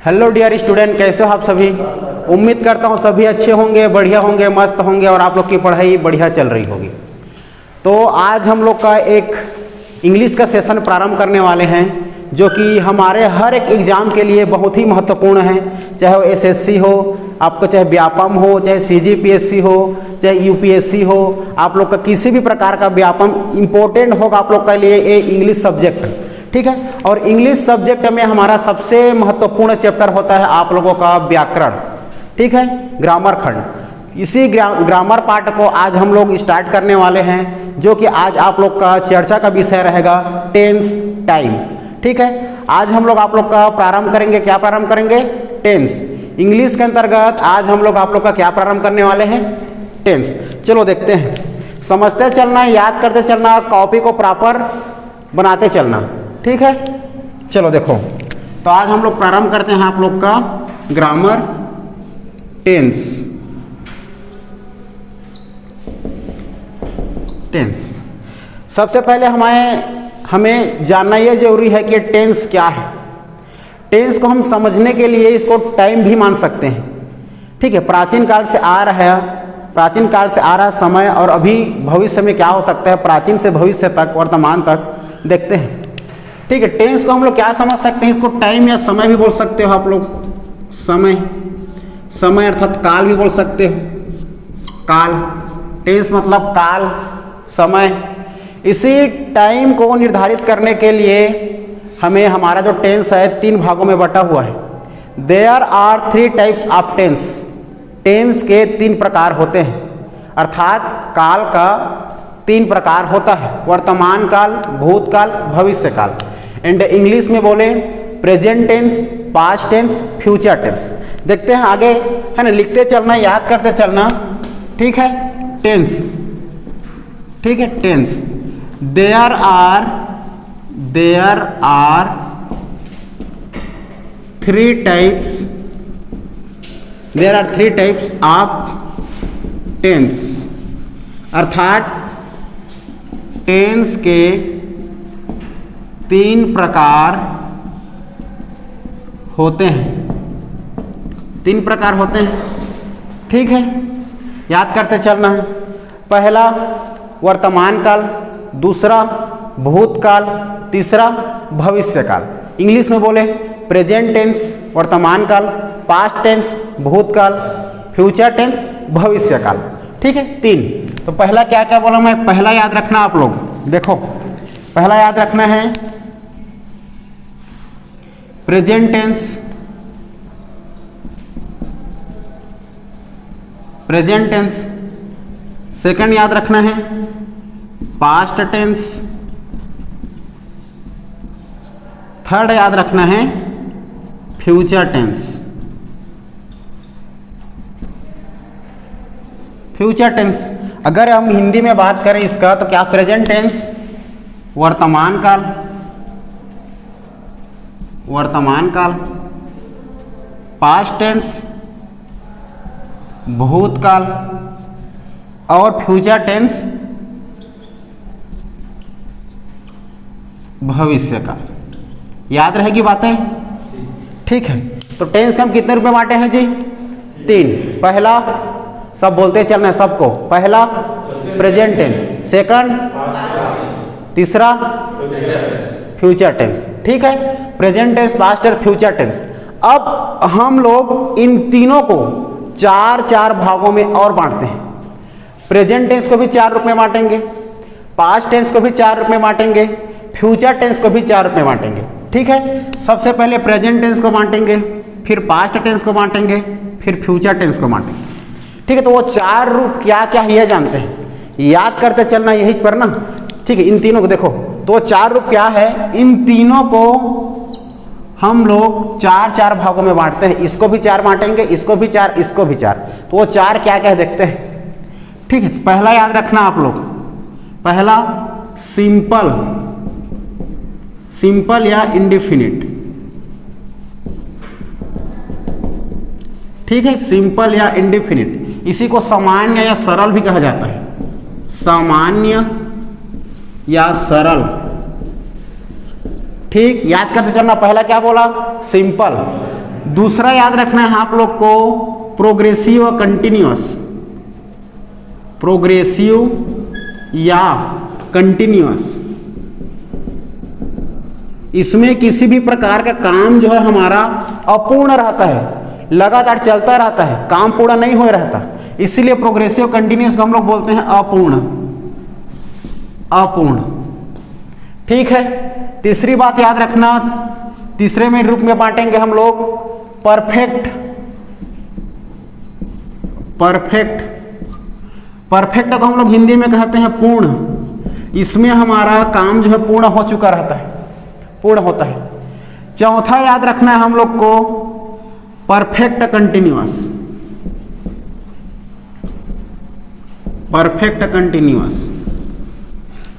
Hello dear student, कैसे हो आप सभी। उम्मीद करता हूँ सभी अच्छे होंगे, बढ़िया होंगे, मस्त होंगे और आप लोग की पढ़ाई बढ़िया चल रही होगी। तो आज हम लोग का एक इंग्लिश का सेशन प्रारंभ करने वाले हैं जो कि हमारे हर एक एग्ज़ाम के लिए बहुत ही महत्वपूर्ण है। चाहे वो एसएससी हो, आपको चाहे व्यापम हो, चाहे सीजीपीएससी हो, चाहे यूपीएससी हो, आप लोग का किसी भी प्रकार का व्यापम इम्पोर्टेंट होगा आप लोग के लिए ये इंग्लिश सब्जेक्ट, ठीक है। और इंग्लिश सब्जेक्ट में हमारा सबसे महत्वपूर्ण चैप्टर होता है आप लोगों का व्याकरण, ठीक है, ग्रामर खंड। इसी ग्रामर पार्ट को आज हम लोग स्टार्ट करने वाले हैं जो कि आज आप लोग का चर्चा का विषय रहेगा टेंस टाइम, ठीक है। आज हम लोग आप लोग का प्रारंभ करेंगे, क्या प्रारंभ करेंगे, टेंस। इंग्लिश के अंतर्गत आज हम लोग आप लोग का क्या प्रारंभ करने वाले हैं, टेंस। चलो देखते हैं, समझते चलना, याद करते चलना, कॉपी को प्रॉपर बनाते चलना, ठीक है। चलो देखो, तो आज हम लोग प्रारंभ करते हैं आप लोग का ग्रामर टेंस। टेंस सबसे पहले हमें जानना यह जरूरी है कि टेंस क्या है। टेंस को हम समझने के लिए इसको टाइम भी मान सकते हैं, ठीक है। प्राचीन काल से आ रहा समय और अभी भविष्य में क्या हो सकता है, प्राचीन से भविष्य तक, वर्तमान तक देखते हैं, ठीक है। टेंस को हम लोग क्या समझ सकते हैं, इसको टाइम या समय भी बोल सकते हो आप लोग। समय अर्थात काल भी बोल सकते हो, काल। टेंस मतलब काल, समय। इसी टाइम को निर्धारित करने के लिए हमें हमारा जो टेंस है 3 भागों में बटा हुआ है। There are 3 types of tense. Tense के 3 प्रकार होते हैं, अर्थात काल का 3 प्रकार होता है, वर्तमान काल, भूतकाल, भविष्य काल। एंड इंग्लिश में बोले present tense, past tense, future tense. देखते हैं आगे, है ना, लिखते चलना, याद करते चलना, ठीक है। टेंस, ठीक है, tense. There are 3 types of tense, अर्थात टेंस के 3 प्रकार होते हैं, 3 प्रकार होते हैं, ठीक है। याद करते चलना है। पहला वर्तमान काल, दूसरा भूतकाल, तीसरा भविष्य काल। इंग्लिश में बोले प्रेजेंट टेंस वर्तमान काल, पास्ट टेंस भूतकाल, फ्यूचर टेंस भविष्य काल, ठीक है, 3। तो पहला क्या क्या बोला मैं, पहला याद रखना आप लोग, देखो पहला याद रखना है present tense, present tense. Second याद रखना है पास्ट टेंस। थर्ड याद रखना है फ्यूचर टेंस। फ्यूचर टेंस अगर हम हिंदी में बात करें इसका तो क्या, प्रेजेंट टेंस वर्तमान काल, पास्ट टेंस भूतकाल और फ्यूचर टेंस भविष्य काल। याद रहेगी बातें, ठीक है। तो टेंस हम कितने रूप में बांटे हैं जी, 3। पहला, सब बोलते चलना है सबको, पहला प्रेजेंट टेंस, सेकंड, तीसरा फ्यूचर टेंस, ठीक है। प्रेजेंट टेंस, पास्ट और फ्यूचर टेंस। अब हम लोग इन तीनों को 4 भागों में और बांटते हैं। प्रेजेंट टेंस को भी 4 रूप में बांटेंगे, पास्ट टेंस को भी 4 रूप में बांटेंगे, फ्यूचर टेंस को भी 4 रूप में बांटेंगे, ठीक है। सबसे पहले प्रेजेंट टेंस को बांटेंगे, फिर पास्ट टेंस को बांटेंगे, फिर फ्यूचर टेंस को बांटेंगे, ठीक है। तो वो 4 रूप क्या क्या है यह जानते हैं, याद करते चलना यही पर ना, ठीक है। इन तीनों को देखो, तो 4 रूप क्या है, इन तीनों को हम लोग 4 भागों में बांटते हैं। इसको भी 4 बांटेंगे, इसको भी 4, इसको भी 4। तो वो 4 क्या क्या है देखते हैं, ठीक है। पहला याद रखना आप लोग, पहला सिंपल या इंडेफिनिट, ठीक है, सिंपल या इंडेफिनिट। इसी को सामान्य या सरल भी कहा जाता है, सामान्य या सरल, ठीक। याद करते चलना, पहला क्या बोला, सिंपल, दूसरा याद रखना है आप लोग को प्रोग्रेसिव और कंटिन्यूअस, प्रोग्रेसिव या कंटिन्यूअस, इसमें किसी भी प्रकार का काम जो है हमारा अपूर्ण रहता है, लगातार चलता रहता है, काम पूरा नहीं हो रहता, इसीलिए प्रोग्रेसिव कंटिन्यूअस को हम लोग बोलते हैं अपूर्ण, अपूर्ण। ठीक है, तीसरी बात याद रखना, तीसरे में रूप में बांटेंगे हम लोग परफेक्ट, परफेक्ट, परफेक्ट को हम लोग हिंदी में कहते हैं पूर्ण, इसमें हमारा काम जो है पूर्ण हो चुका रहता है, पूर्ण होता है। चौथा याद रखना है हम लोग को परफेक्ट कंटिन्यूअस, परफेक्ट कंटिन्यूअस।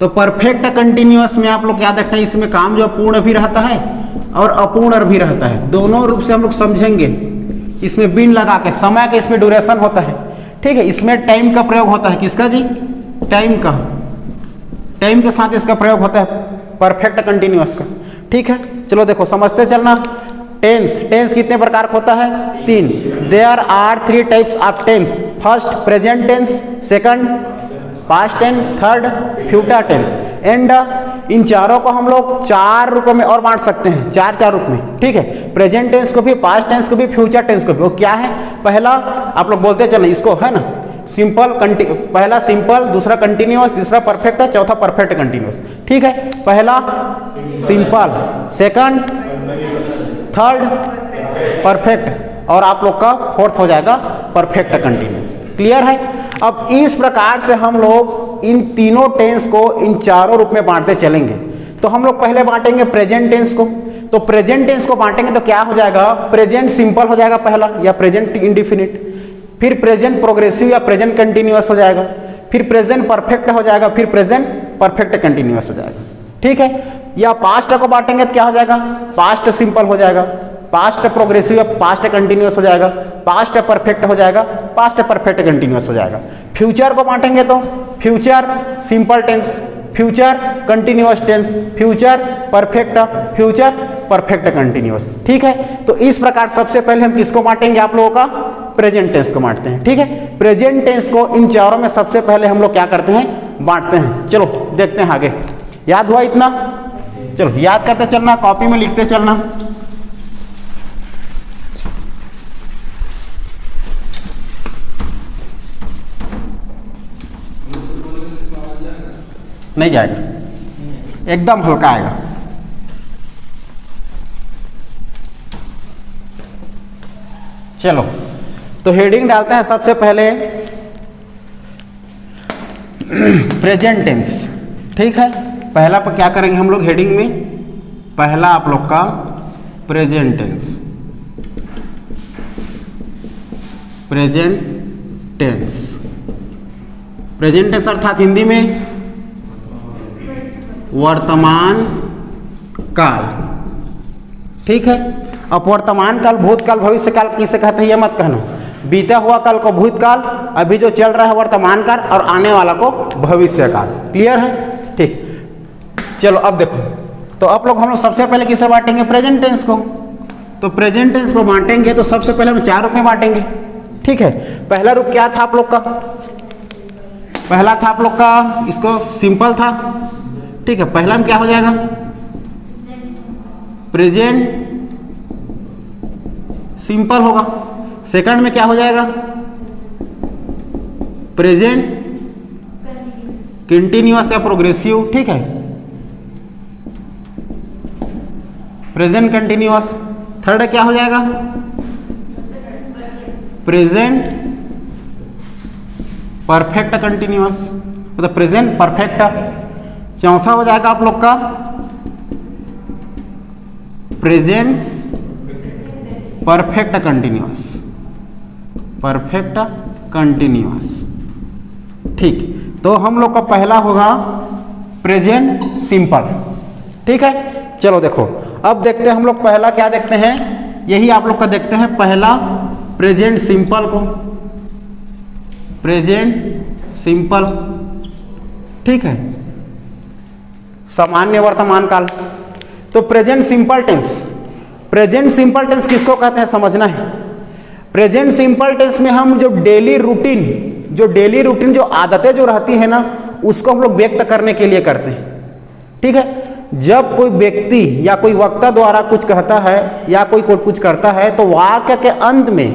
तो परफेक्ट कंटिन्यूअस में आप लोग याद रखना है, इसमें काम जो पूर्ण भी रहता है और अपूर्ण भी रहता है, दोनों रूप से हम लोग समझेंगे। इसमें बिन लगा के समय का इसमें ड्यूरेशन होता है, ठीक है, इसमें टाइम का प्रयोग होता है, किसका जी, टाइम का, टाइम के साथ इसका प्रयोग होता है परफेक्ट कंटिन्यूअस का। ठीक है, चलो देखो समझते चलना। टेंस, टेंस कितने प्रकार का होता है, 3। There are 3 types of tense, first present tense, second past tense, third future tense. And इन चारों को हम लोग 4 रूपों में और बांट सकते हैं, 4 रूप में। ठीक है, प्रेजेंट टेंस को भी, पास्ट टेंस को भी, फ्यूचर टेंस को भी। वो क्या है, पहला आप लोग बोलते चलें इसको, है ना, सिंपल, पहला सिंपल, दूसरा कंटिन्यूअस, तीसरा परफेक्ट, चौथा परफेक्ट कंटिन्यूअस। ठीक है, पहला सिंपल, सेकंड, थर्ड परफेक्ट, और आप लोग का फोर्थ हो जाएगा परफेक्ट कंटिन्यूअस। क्लियर है। अब इस प्रकार से हम लोग इन तीनों टेंस को इन 4 रूप में बांटते चलेंगे। तो हम लोग पहले बांटेंगे प्रेजेंट टेंस को। तो प्रेजेंट टेंस को बांटेंगे तो क्या हो जाएगा, प्रेजेंट सिंपल हो जाएगा पहला, या प्रेजेंट इंडिफिनिट, फिर प्रेजेंट प्रोग्रेसिव या प्रेजेंट कंटिन्यूअस हो जाएगा, फिर प्रेजेंट परफेक्ट हो जाएगा, फिर प्रेजेंट परफेक्ट कंटिन्यूअस हो जाएगा। ठीक है, या पास्ट को बांटेंगे तो क्या हो जाएगा, पास्ट सिंपल हो जाएगा, पास्ट प्रोग्रेसिव या पास्ट कंटिन्यूअस हो जाएगा, पास्ट परफेक्ट हो जाएगा, पास्ट परफेक्ट कंटिन्यूअस हो जाएगा। फ्यूचर को बांटेंगे तो future simple tense, future continuous tense, future perfect, future perfect continuous. ठीक है, तो इस प्रकार सबसे पहले हम किसको बांटेंगे, आप लोगों का प्रेजेंट टेंस को बांटते हैं। ठीक है, प्रेजेंट टेंस को इन 4 में सबसे पहले हम लोग क्या करते हैं, बांटते हैं। चलो देखते हैं आगे, याद हुआ इतना, चलो याद करते चलना, कॉपी में लिखते चलना। नहीं जाएगा, एकदम हल्का आएगा। चलो तो हेडिंग डालते हैं सबसे पहले प्रेजेंट टेंस। ठीक है, पहला पर क्या करेंगे हम लोग हेडिंग में, पहला आप लोग का present tense, present tense, present tense अर्थात हिंदी में वर्तमान काल। ठीक है, अब वर्तमान काल, भूतकाल, भविष्य काल किसे कहते हैं ये मत कहना, बीता हुआ काल को भूतकाल, अभी जो चल रहा है वर्तमान काल, और आने वाला को भविष्य काल। क्लियर है। ठीक, चलो अब देखो, तो आप लोग हम लोग सबसे पहले किसे बांटेंगे, प्रेजेंट टेंस को। तो प्रेजेंट टेंस को बांटेंगे तो सबसे पहले हम 4 रूप में बांटेंगे। ठीक है, पहला रूप क्या था आप लोग का, पहला था आप लोग का, इसको सिंपल था। ठीक है, पहला में क्या हो जाएगा, प्रेजेंट सिंपल होगा। सेकंड में क्या हो जाएगा, प्रेजेंट कंटिन्यूअस या प्रोग्रेसिव। ठीक है, प्रेजेंट कंटिन्यूअस। थर्ड क्या हो जाएगा, प्रेजेंट परफेक्ट कंटिन्यूअस, मतलब प्रेजेंट परफेक्ट। चौथा हो जाएगा आप लोग का present perfect continuous, perfect continuous. ठीक, तो हम लोग का पहला होगा प्रेजेंट सिंपल। ठीक है, चलो देखो अब देखते हैं हम लोग पहला क्या देखते हैं, यही आप लोग का देखते हैं पहला प्रेजेंट सिंपल को, प्रेजेंट सिंपल। ठीक है, सामान्य वर्तमान काल। तो present simple tense, present simple tense किसको कहते हैं समझना है। प्रेजेंट सिंपल टेंस में हम जो डेली रूटीन जो आदतें जो रहती है ना, उसको हम लोग व्यक्त करने के लिए करते हैं। ठीक है, जब कोई व्यक्ति या कोई वक्ता द्वारा कुछ कहता है या कोई कुछ करता है तो वाक्य के अंत में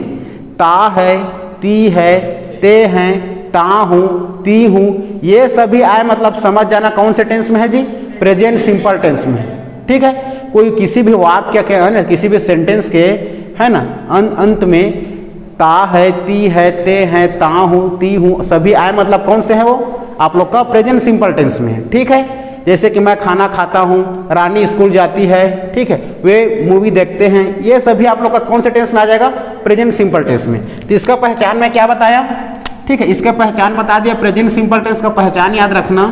ता है, ती है, ते हैं, ता हूं, ती हूं, ये सभी आए मतलब समझ जाना कौन से टेंस में है जी, प्रेजेंट सिंपल टेंस में। ठीक है, कोई किसी भी वाक्य के है ना, किसी भी सेंटेंस के है ना अंत में ता है, ती है, ते हैं, ता हूं, ती हूं, सभी आए मतलब कौन से है वो, आप लोग का प्रेजेंट सिंपल टेंस में है। ठीक है, जैसे कि मैं खाना खाता हूँ, रानी स्कूल जाती है, ठीक है, वे मूवी देखते हैं, ये सभी आप लोग का कौन से टेंस में आ जाएगा, प्रेजेंट सिंपल टेंस में। तो इसका पहचान मैं क्या बताया, ठीक है, इसका पहचान बता दिया। प्रेजेंट सिंपल टेंस का पहचान याद रखना,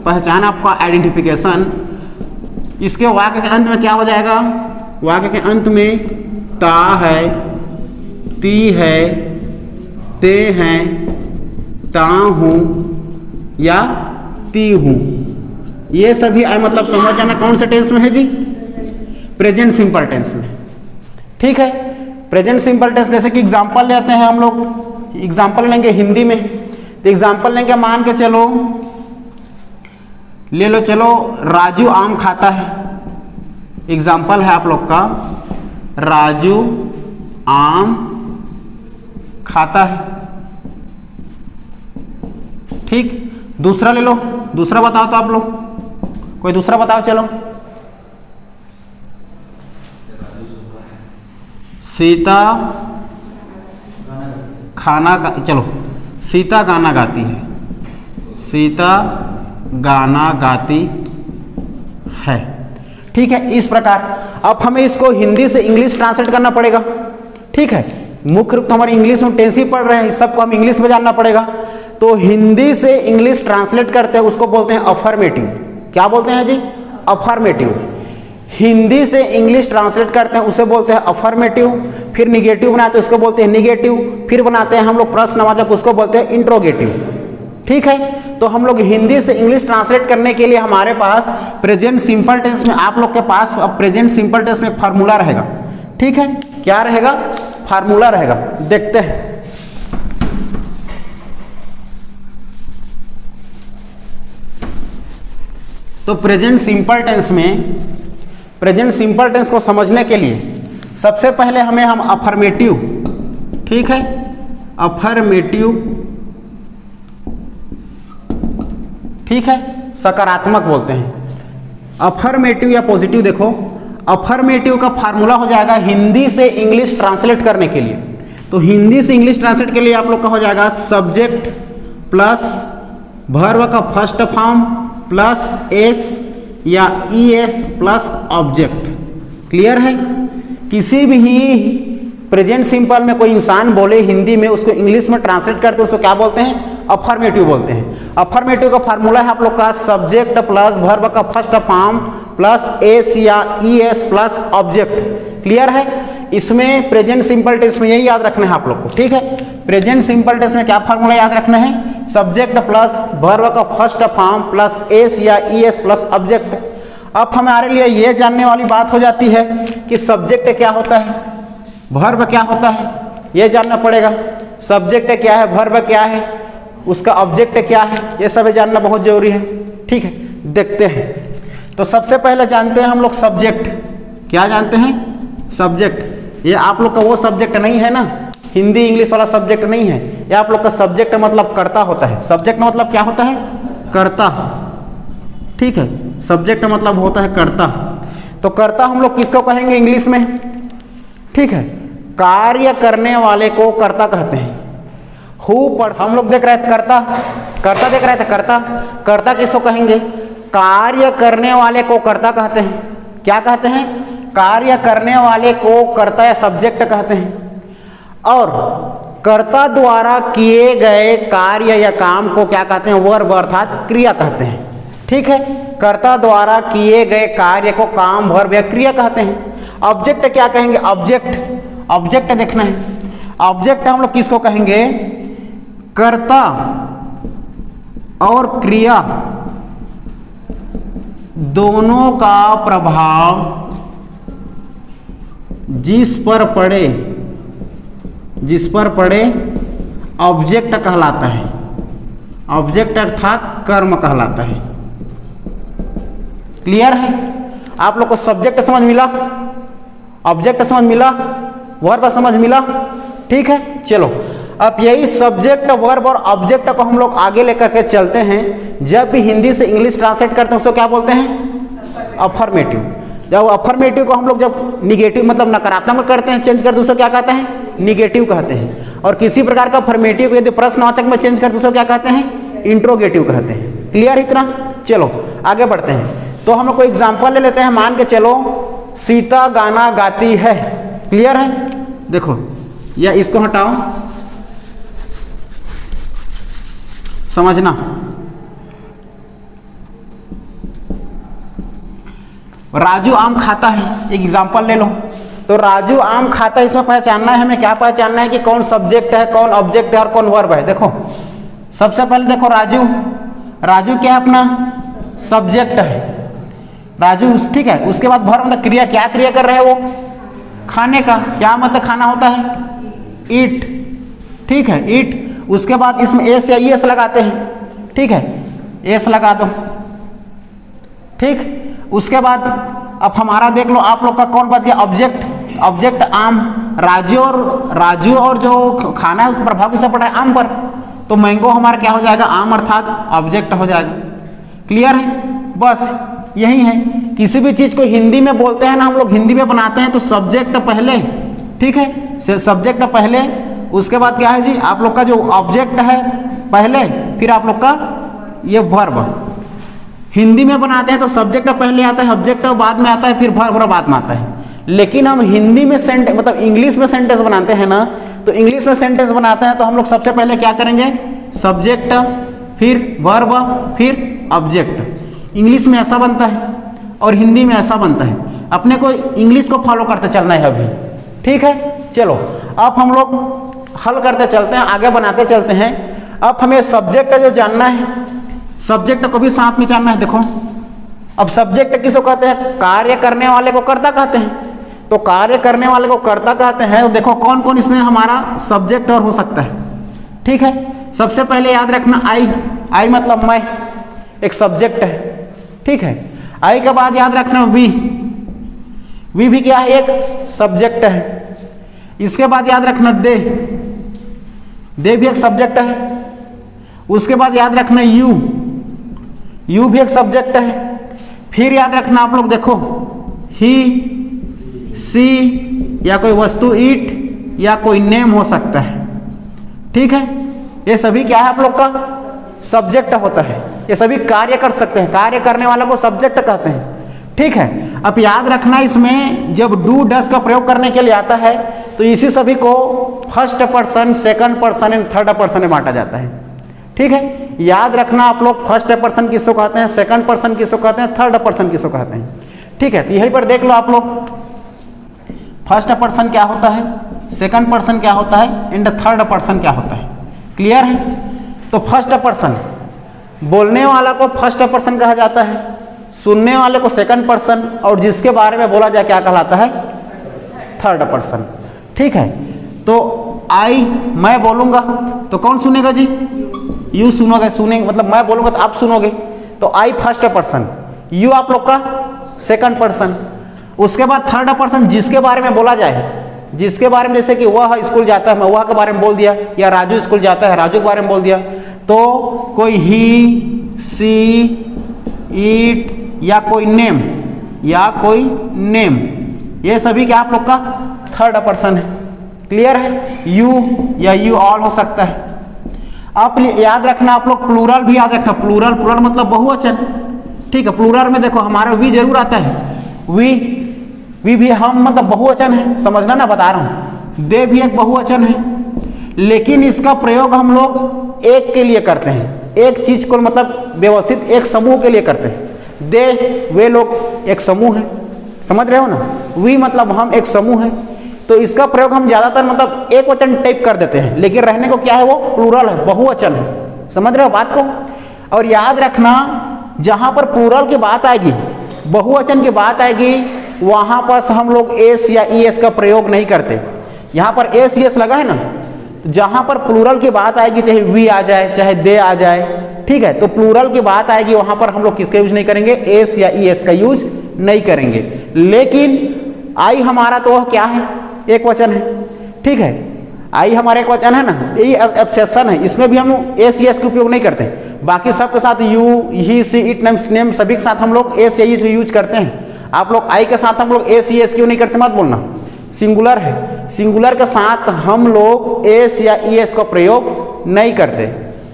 पहचान आपका आइडेंटिफिकेशन। इसके वाक्य के अंत में क्या हो जाएगा, वाक्य के अंत में ता है, ती है, ते हैं, ता हूँ या ती हूँ, ये सभी आए मतलब समझ जाना कौन से टेंस में है जी, प्रेजेंट सिंपल टेंस में। ठीक है, प्रेजेंट सिंपल टेंस जैसे कि एग्जांपल लेते हैं हम लोग, एग्जांपल लेंगे हिंदी में, तो एग्जांपल लेंगे, मान के चलो ले लो, चलो राजू आम खाता है, एग्जांपल है आप लोग का राजू आम खाता है। ठीक, दूसरा ले लो, दूसरा बताओ तो आप लोग, कोई दूसरा बताओ, चलो सीता खाना का, चलो सीता गाना गाती है, सीता गाना गाती है। ठीक है, इस प्रकार अब हमें इसको हिंदी से इंग्लिश ट्रांसलेट करना पड़ेगा। ठीक है, मुख्य रूप तो हमारे इंग्लिश में टेंस ही पढ़ रहे हैं, सबको हम इंग्लिश में जानना पड़ेगा। तो हिंदी से इंग्लिश ट्रांसलेट करते हैं उसको बोलते हैं अफर्मेटिव। क्या बोलते हैं जी, अफर्मेटिव। हिंदी से इंग्लिश ट्रांसलेट करते हैं उसे बोलते हैं अफर्मेटिव। फिर निगेटिव बनाते हैं उसको बोलते हैं निगेटिव। फिर बनाते हैं हम लोग प्रश्नवाचक, उसको बोलते हैं इंट्रोगेटिव। ठीक है, तो हम लोग हिंदी से इंग्लिश ट्रांसलेट करने के लिए हमारे पास प्रेजेंट सिंपल टेंस में, आप लोग के पास प्रेजेंट सिंपल टेंस में एक फार्मूला रहेगा। ठीक है, क्या रहेगा, फार्मूला रहेगा, देखते हैं। तो प्रेजेंट सिंपल टेंस में, प्रेजेंट सिंपल टेंस को समझने के लिए सबसे पहले हमें हम अफर्मेटिव, ठीक है, अफर्मेटिव, ठीक है, सकारात्मक बोलते हैं, अफर्मेटिव या पॉजिटिव। देखो अफर्मेटिव का फार्मूला हो जाएगा हिंदी से इंग्लिश ट्रांसलेट करने के लिए। तो हिंदी से इंग्लिश ट्रांसलेट के लिए आप लोग का हो जाएगा सब्जेक्ट प्लस वर्ब का फर्स्ट फॉर्म प्लस एस या ईएस प्लस ऑब्जेक्ट। क्लियर है, किसी भी प्रेजेंट सिंपल में कोई इंसान बोले हिंदी में, उसको इंग्लिश में ट्रांसलेट करते हैं उसको क्या बोलते हैं, अफर्मेटिव बोलते हैं। अफर्मेटिव का फार्मूला है आप लोग का सब्जेक्ट प्लस वर्ब का फर्स्ट फॉर्म प्लस एस या ईएस प्लस ऑब्जेक्ट। क्लियर है, इसमें प्रेजेंट सिंपल टेंस में यही याद रखना है आप लोग को। ठीक है, प्रेजेंट सिंपल टेंस में क्या फार्मूला याद रखना है, सब्जेक्ट प्लस वर्ब का फर्स्ट फॉर्म प्लस एस या ईएस प्लस ऑब्जेक्ट। अब हमारे लिए ये जानने वाली बात हो जाती है कि सब्जेक्ट क्या होता है, वर्ब क्या होता है, ये जानना पड़ेगा। सब्जेक्ट क्या है, वर्ब क्या है, उसका ऑब्जेक्ट क्या है, ये सब जानना बहुत जरूरी है। ठीक है, देखते हैं। तो सबसे पहले जानते हैं हम लोग सब्जेक्ट। क्या जानते हैं, सब्जेक्ट। ये आप लोग का वो सब्जेक्ट नहीं है ना, हिंदी इंग्लिश वाला सब्जेक्ट नहीं है। ये आप लोग का सब्जेक्ट मतलब कर्ता होता है। सब्जेक्ट मतलब क्या होता है, कर्ता। ठीक है, सब्जेक्ट मतलब होता है कर्ता। तो कर्ता हम लोग किसको कहेंगे इंग्लिश में, ठीक है, कार्य करने वाले को कर्ता कहते हैं। हु पर हम लोग देख रहे थे कर्ता, कर्ता देख रहे थे, कर्ता, कर्ता किसको कहेंगे, कार्य करने वाले को कर्ता कहते हैं। क्या कहते हैं, कार्य करने वाले को कर्ता या सब्जेक्ट कहते हैं। और कर्ता द्वारा किए गए कार्य या काम को क्या कहते हैं, वर्ब अर्थात क्रिया कहते हैं। ठीक है, कर्ता द्वारा किए गए कार्य को काम, वर्ब या क्रिया कहते हैं। ऑब्जेक्ट क्या कहेंगे, ऑब्जेक्ट, ऑब्जेक्ट देखना है। ऑब्जेक्ट हम लोग किसको कहेंगे, कर्ता और क्रिया दोनों का प्रभाव जिस पर पड़े ऑब्जेक्ट कहलाता है। ऑब्जेक्ट अर्थात कर्म कहलाता है। क्लियर है? आप लोग को सब्जेक्ट समझ मिला, ऑब्जेक्ट समझ मिला, वर्ब समझ मिला? ठीक है, चलो अब यही सब्जेक्ट, वर्ब और ऑब्जेक्ट को हम लोग आगे लेकर के चलते हैं। जब भी हिंदी से इंग्लिश ट्रांसलेट करते हैं उसको क्या बोलते हैं? अफर्मेटिव। जब अफर्मेटिव को हम लोग जब निगेटिव मतलब नकारात्मक करते हैं, चेंज कर दूसरे क्या कहते हैं? निगेटिव कहते हैं। और किसी प्रकार का अफर्मेटिव को यदि प्रश्नवाचक में चेंज कर दूसरे क्या कहते हैं? इंट्रोगेटिव कहते हैं। क्लियर इतना? चलो आगे बढ़ते हैं। तो हम लोग को एग्जाम्पल ले लेते हैं। मान के चलो सीता गाना गाती है। क्लियर है? देखो या इसको हटाओ, समझना। राजू आम खाता है, एक एग्जाम्पल ले लो। तो राजू आम खाता है, इसमें पहचानना है हमें, क्या पहचानना है कि कौन सब्जेक्ट है, कौन ऑब्जेक्ट है और कौन वर्ब है। देखो सबसे पहले देखो राजू क्या है? अपना सब्जेक्ट है राजू, ठीक है। उसके बाद वर्ब मतलब क्रिया, क्या क्रिया कर रहे हैं वो? खाने का। क्या मतलब खाना होता है? ईट, ठीक है, ईट। उसके बाद इसमें एस या ईएस लगाते हैं, ठीक है, एस लगा दो, ठीक। उसके बाद अब हमारा देख लो आप लोग का कौन बच गया? ऑब्जेक्ट आम। राजू और जो खाना है उसका प्रभाव किससे पड़ा है? आम पर। तो मैंगो हमारा क्या हो जाएगा? आम अर्थात ऑब्जेक्ट हो जाएगा। क्लियर है? बस यही है। किसी भी चीज को हिंदी में बोलते हैं ना हम लोग, हिंदी में बनाते हैं तो सब्जेक्ट पहले, ठीक है, सब्जेक्ट पहले, उसके बाद क्या है जी आप लोग का जो ऑब्जेक्ट है पहले, फिर आप लोग का ये वर्ब। हिंदी में बनाते हैं तो सब्जेक्ट पहले आता है, ऑब्जेक्ट बाद में आता है, फिर वर्ब बाद में आता है। लेकिन हम हिंदी में सेंटेंस मतलब इंग्लिश में सेंटेंस बनाते हैं ना, तो इंग्लिश में सेंटेंस बनाते हैं तो हम लोग सबसे पहले क्या करेंगे? सब्जेक्ट, फिर वर्ब, फिर ऑब्जेक्ट। इंग्लिश में ऐसा बनता है और हिंदी में ऐसा बनता है। अपने को इंग्लिश को फॉलो करते चलना है अभी, ठीक है। चलो अब हम लोग हल करते चलते हैं, आगे बनाते चलते हैं। अब हमें सब्जेक्ट जो जानना है, सब्जेक्ट को भी साथ में जानना है। देखो अब सब्जेक्ट किसको कहते हैं? कार्य करने वाले को कर्ता कहते हैं। तो कार्य करने वाले को कर्ता कहते हैं। तो देखो कौन कौन इसमें हमारा सब्जेक्ट और हो सकता है, ठीक है। सबसे पहले याद रखना आई मतलब मैं, एक सब्जेक्ट है, ठीक है। आई के बाद याद रखना वी भी क्या है? एक सब्जेक्ट है। इसके बाद याद रखना दे भी एक सब्जेक्ट है। उसके बाद याद रखना यू भी एक सब्जेक्ट है। फिर याद रखना आप लोग देखो ही, सी या कोई वस्तु, ईट या कोई नेम हो सकता है, ठीक है। ये सभी क्या है आप लोग का? सब्जेक्ट होता है। ये सभी कार्य कर सकते हैं, कार्य करने वालों को सब्जेक्ट कहते हैं, ठीक है। अब याद रखना इसमें जब डू डस का प्रयोग करने के लिए आता है तो इसी सभी को first person, second person and third person में बांटा जाता है, ठीक है। याद रखना आप लोग फर्स्ट पर्सन किसको कहते हैं, सेकंड पर्सन किसको कहते हैं, थर्ड पर्सन किसको कहते हैं, ठीक है। तो यहीं पर देख लो आप लोग फर्स्ट पर्सन क्या होता है, सेकंड पर्सन क्या होता है एंड थर्ड पर्सन क्या होता है। क्लियर है? तो फर्स्ट पर्सन, बोलने वाला को फर्स्ट पर्सन कहा जाता है, सुनने वाले को सेकंड पर्सन, और जिसके बारे में बोला जाए क्या कहलाता है? थर्ड पर्सन, ठीक है। तो मैं बोलूंगा तो कौन सुनेगा जी? यू सुनेंगे मतलब मैं बोलूंगा तो आप सुनोगे। तो आई फर्स्ट पर्सन, यू आप लोग का सेकंड पर्सन। उसके बाद थर्ड पर्सन जिसके बारे में बोला जाए, जिसके बारे में, जैसे कि वह स्कूल जाता है, मैं वह के बारे में बोल दिया, या राजू स्कूल जाता है, राजू के बारे में बोल दिया। तो कोई ही, सी, ईट या कोई नेम, ये सभी क्या आप लोग का थर्ड पर्सन है। क्लियर है? यू या यू ऑल हो सकता है। आप याद रखना आप लोग प्लूरल भी याद रखना। प्लूरल मतलब बहुवचन, ठीक है। प्लूरल में देखो हमारा वी जरूर आता है, वी भी हम मतलब बहुवचन है, समझना ना, बता रहा हूं। दे भी एक बहुवचन है, लेकिन इसका प्रयोग हम लोग एक के लिए करते हैं, एक चीज को मतलब व्यवस्थित एक समूह के लिए करते हैं। दे वे लोग एक समूह है, समझ रहे हो ना। वी मतलब हम एक समूह है, तो इसका प्रयोग हम ज्यादातर मतलब एक वचन टाइप कर देते हैं, लेकिन रहने को क्या है वो प्लूरल है, बहुवचन है। समझ रहे हो बात को? और याद रखना जहां पर प्लूरल की बात आएगी, बहुवचन की बात आएगी, वहाँ पर हम लोग एस या ई एस का प्रयोग नहीं करते। यहाँ पर एस ई एस लगा है ना, जहाँ पर प्लूरल की बात आएगी, चाहे वी आ जाए चाहे दे आ जाए, ठीक है, तो प्लूरल की बात आएगी वहाँ पर हम लोग किसका यूज नहीं करेंगे, एस या ई एस का यूज नहीं करेंगे। लेकिन आई हमारा तो क्या है, एक वचन है, ठीक है, आई हमारा एक वचन है ना, यही एक्सेप्शन है, इसमें भी हम एस या एस का उपयोग नहीं करते। बाकी सबके साथ you, he, she, it, name सभी के साथ हम लोग एस या ई एस यूज करते हैं। आप लोग आई के साथ हम लोग एस या एस क्यों नहीं करते, मत बोलना, सिंगुलर है, सिंगुलर के साथ हम लोग एस या ई एस का प्रयोग नहीं करते।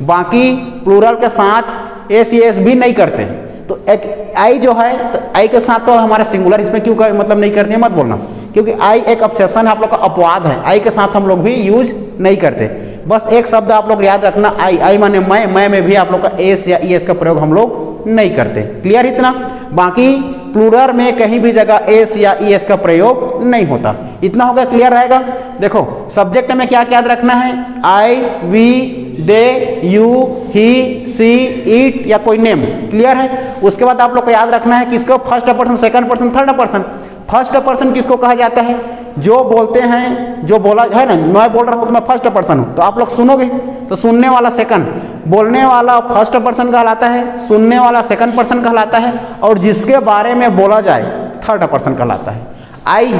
बाकी प्लूरल के साथ एस या एस भी नहीं करते। तो एक आई जो है, तो आई के साथ तो हमारा सिंगुलर, इसमें क्यों मतलब नहीं करते, मत बोलना, क्योंकि आई एक ऑब्सेशन है, आप लोग का अपवाद है, आई के साथ हम लोग भी यूज नहीं करते। बस एक शब्द आप लोग याद रखना, आई, आई माने मैं में भी आप लोग का एस या ई एस का प्रयोग हम लोग नहीं करते। क्लियर इतना? बाकी प्लूरल में कहीं भी जगह एस या ई एस का प्रयोग नहीं होता। इतना हो गया, क्लियर रहेगा? देखो सब्जेक्ट में क्या क्या याद रखना है, I, we, they, you, he, she, it या कोई नेम। क्लियर है? उसके बाद आप लोग को याद रखना है किसको, first person, second person, third person. First person किसको कहा जाता है, जो बोलते हैं, जो बोला है ना, मैं बोल रहा हूँ तो मैं फर्स्ट पर्सन हूँ, तो आप लोग सुनोगे तो सुनने वाला सेकंड, बोलने वाला फर्स्ट पर्सन कहलाता है, सुनने वाला सेकंड पर्सन कहलाता है, और जिसके बारे में बोला जाए थर्ड पर्सन कहलाता है। आई